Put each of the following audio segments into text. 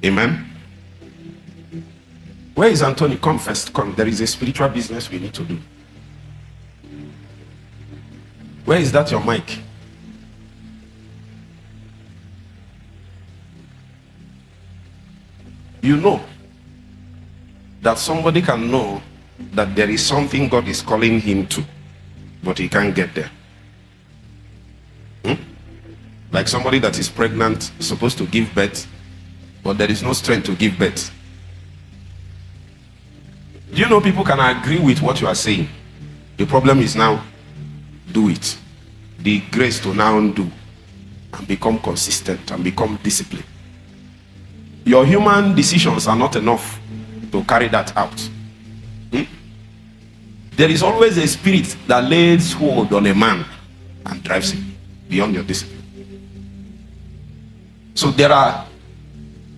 Amen. Where is Anthony? Come first. Come. There is a spiritual business we need to do. Where is that your mic? You know that somebody can know that there is something God is calling him to, but he can't get there. Like somebody that is pregnant, supposed to give birth, but there is no strength to give birth. Do you know people can agree with what you are saying? The problem is now, do it. The grace to now do and become consistent and become disciplined. Your human decisions are not enough to carry that out. There is always a spirit that lays hold on a man and drives him beyond your discipline. So there are,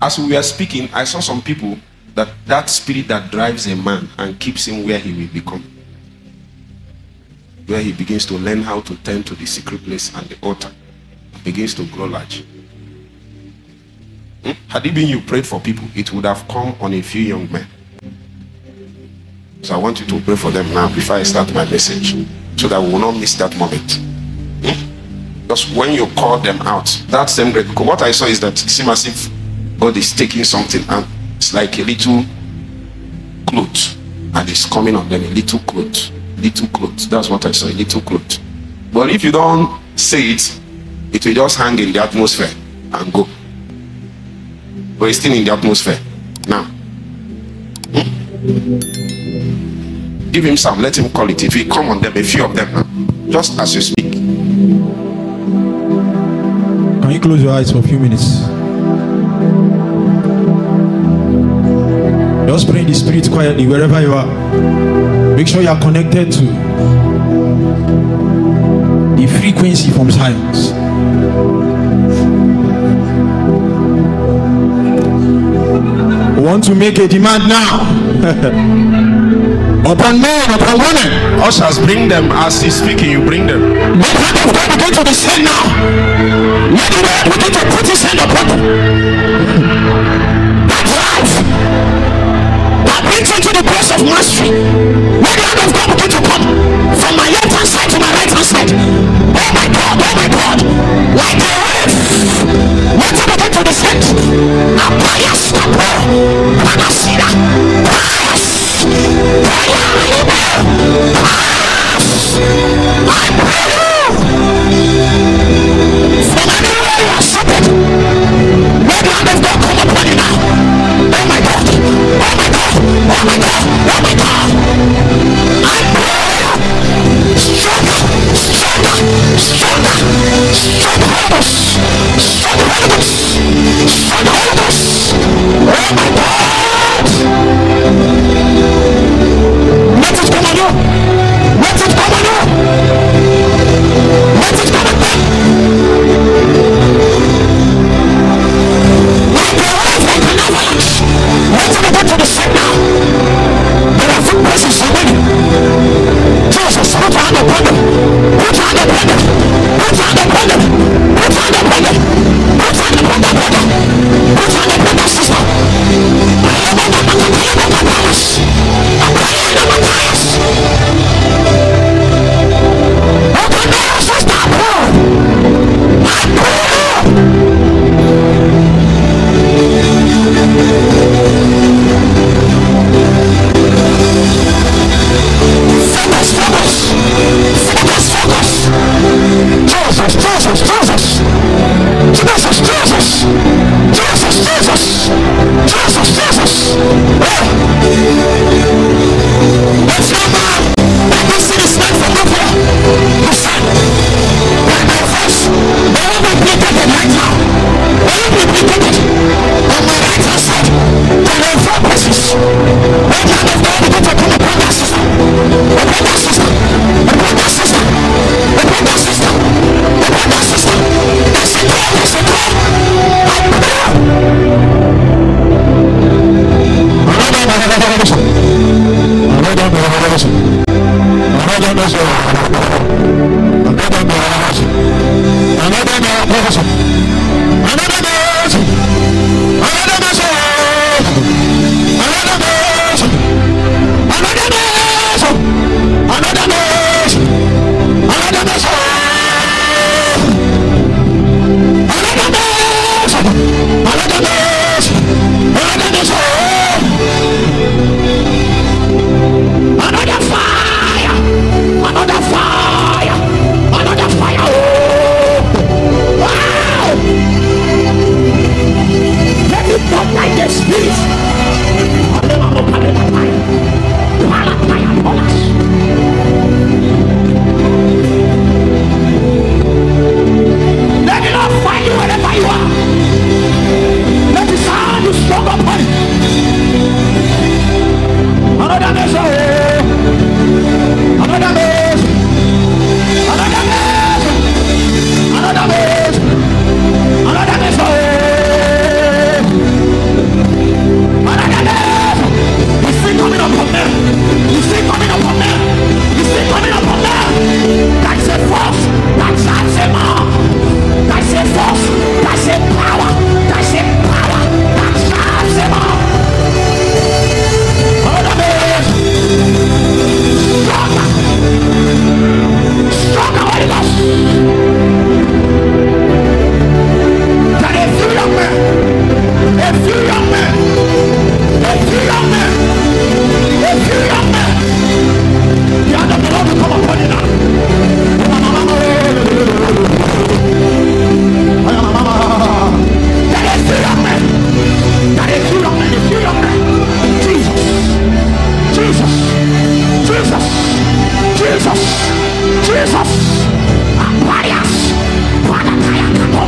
as we were speaking, I saw some people that spirit that drives a man and keeps him where he will become, where he begins to learn how to tend to the secret place and the altar, begins to grow large. Had it been you prayed for people, it would have come on a few young men. So I want you to pray for them now before I start my message, so that we will not miss that moment. Because when you call them out, that same great, because what I saw is that it seems as if God is taking something and it's like a little cloth and it's coming on them, a little cloth. Little cloth. That's what I saw, a little cloth. But if you don't say it, it will just hang in the atmosphere and go. But it's still in the atmosphere. Now, give him some, let him call it. If he come on them, a few of them now, just as you speak. Can you close your eyes for a few minutes? Just pray in the spirit quietly wherever you are. Make sure you are connected to the frequency from silence. Want to make a demand now upon men, upon women. Ushers, bring them. As he's speaking, you bring them. Let the hand of God begin to descend now. Let the Lord begin to put his hand upon them. That life that brings you to the place of mastery. Let the hand of God begin to come from my left hand side to my right hand side. Oh my God, oh my God. Like a wave. Let it begin to descend. Apayas kapo. Panasida. Payas. I pray from anywhere you are seated. Let the hand of God come upon you now. Oh my God, oh my God, oh my God, oh my God. I pray stronger, stronger, stronger, stronger Holy stronger Holy stronger Holy. Oh my God. Let it come on you. Let it come on you. Let it come on you. Like a wave, like an avalanche. Let it begin to descend now. There are food places already. Jesus, put your hand upon them. Put your hand upon them. Put your hand upon them. Put your hand upon them. Put your hand upon that brother. Put your hand upon that sister. Another Jesus. Aparias. Padatayakato.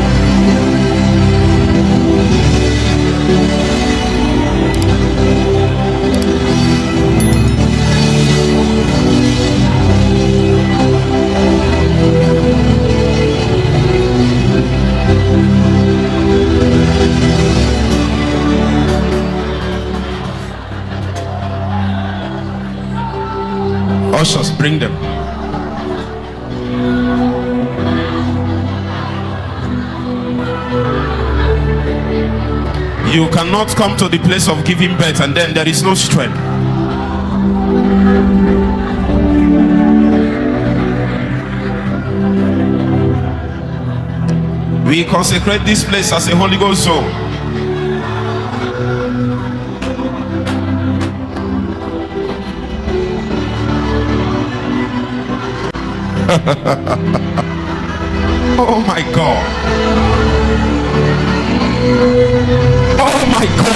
Ushers, bring them. You cannot come to the place of giving birth and then there is no strength. We consecrate this place as a Holy Ghost zone. Oh my God. Oh my God.